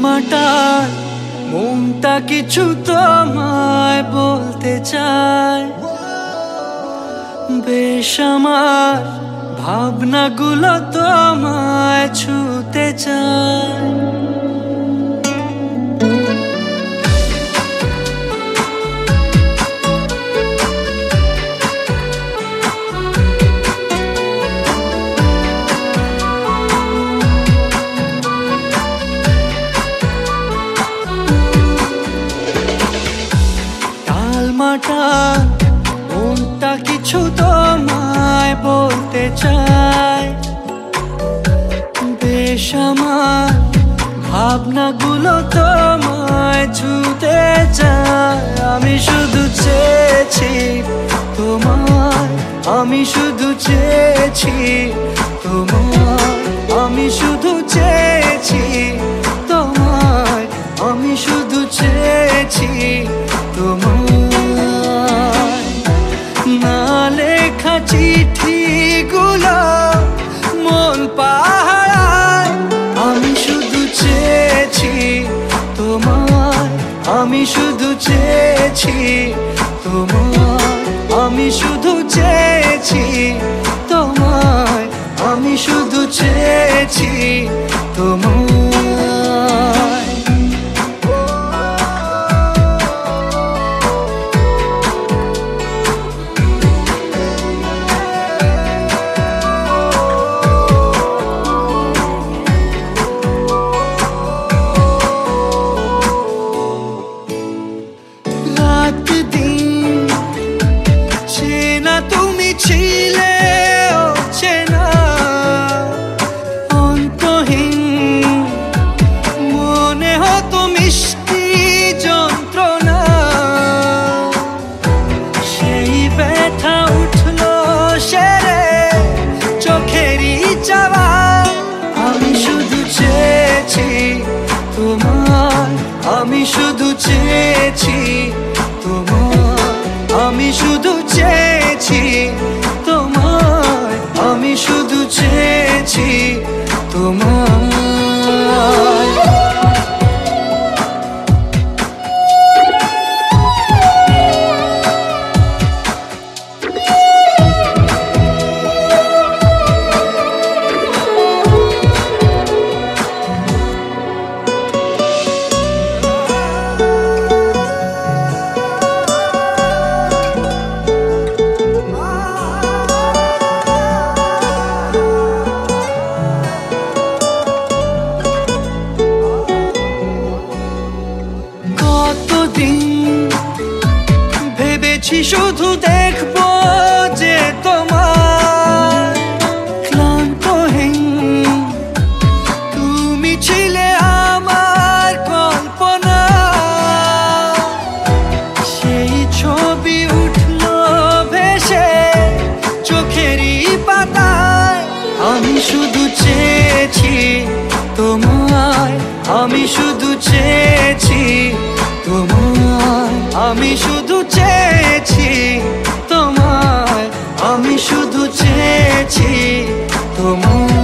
মাটার মনটা কিছু তোমায় বলতে চায়, বেশ আমার ভাবনাগুলো তোমায় ছুতে চায়। মনটা কিছু তোমায় বলতে চায়, বেশ আমার ভাবনাগুলো তোমায় ছুতে চায়। আমি শুধু চেয়েছি তোমায়, আমি শুধু চেয়েছি তোমায়, আমি শুধু চেয়েছি তোমায়, আমি শুধু চেয়েছি তোমায়। না লেখা চিঠিগুলো মন পাহারায়, আমি শুধু চেয়েছি তোমায়, আমি শুধু চেয়েছি তোমায়, আমি শুধু চেয়েছি তোমায়, আমি শুধু চেয়েছি তোমায়। ছিলে চেনা অন্তহীন, মনে হতো মিষ্টি যন্ত্রণা, সেই ব্যথা উঠলো সেরে চোখেরই চাওয়া। আমি শুধু চেয়েছি তোমায়, আমি শুধু চেয়েছি তোমায়, আমি শুধু চেয়েছি তোমায়, আমি শুধু চেয়েছি তোমায়। ভেবেছি শুধু দেখবো যে তোমার ক্লান্তহীন, তুমি ছিলে আমার কল্পনা, সেই ছবি উঠলো ভেসে চোখেরই পাতায়। আমি শুধু চেয়েছি তোমায়, আমি শুধু চেয়েছি তোমায়, আমি শুধু চেয়েছি তোমায়, আমি শুধু চেয়েছি তোমায়।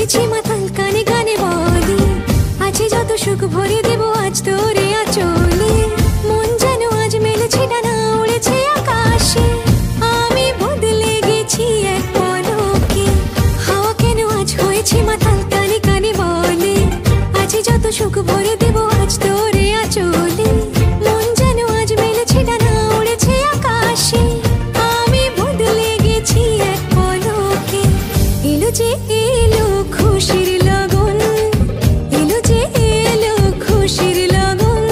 হয়েছি মাতাল, কানে কানে বলি আছে যত সুখ ভরে দেব আজ তোরে আঁচলে। মন যেন আজ মেলেছে ডানা, উড়েছে আকাশে। আমি বদলে গেছি এক পলকে, হাওয়া কেন আজ হয়েছে মাতাল, কানে কানে বলে আছে যত সুখ ভরে দেব আজ তোরে আঁচলে। মন যেন আজ মেলেছে ডানা, উড়েছে আকাশে। আমি বদলে গেছি এক পলকে। এলো যে এলো খুশির লগন, এলো যে এলো খুশির লগন।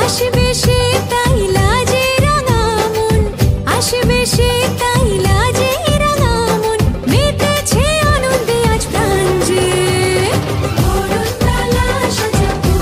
আসবে সে তাই লাজে রাঙা মন, আসবে সে তাই লাজে রাঙা মন। মেতেছে আনন্দে আজ প্রাণ যে, বরণডালা সাজাবো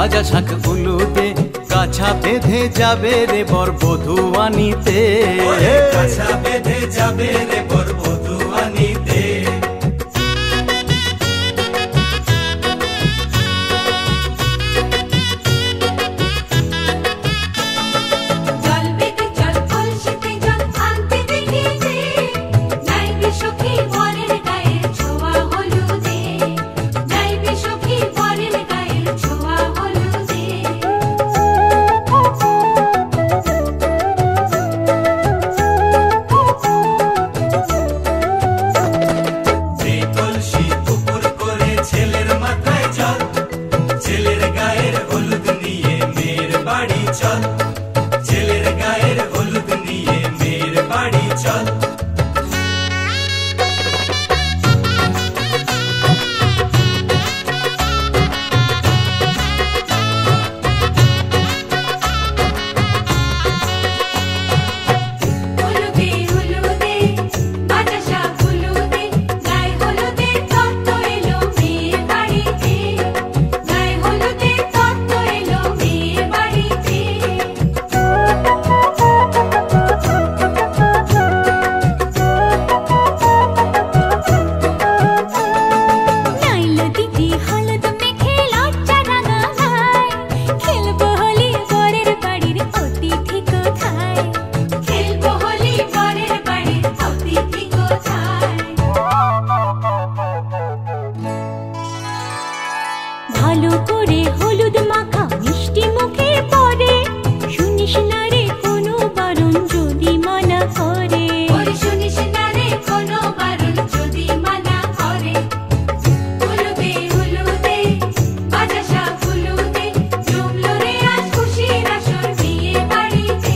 বাজা শাঁখ উলুদে কাছা বেঁধে যাবে রে বর বধূ আনিতে, কাছা বেঁধে যাবে রে বর বধূ আনিতে। ছেলের গায়ের হলুদ নিয়ে মেয়ের বাড়ি চল, ছেলের গায়ের হলুদ নিয়ে মেয়ের বাড়ি চল। ভালো করে হলুদ মাখা মিষ্টি মুখে পড়ে, শুনিস না রে কোনো বারণ যদি মানা করে, শুনিস না রে কোনো বারণ যদি মানা করে। হলুদে হলুদে বাজা শাঁখ হলুদে, জমলো রে আজ খুশির আসর বিয়ে বাড়িতে।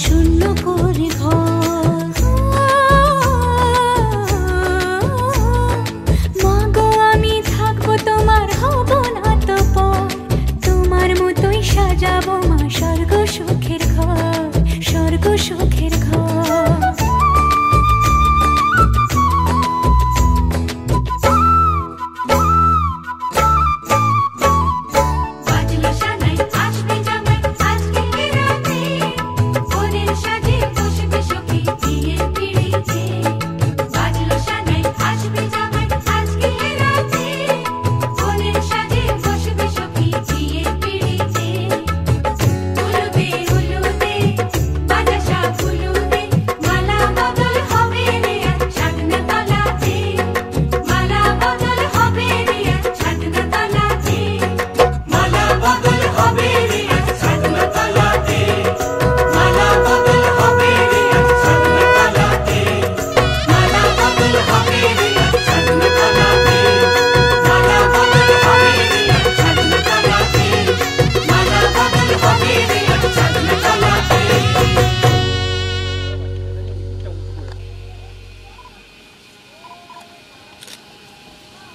শূন্য করে ঘর।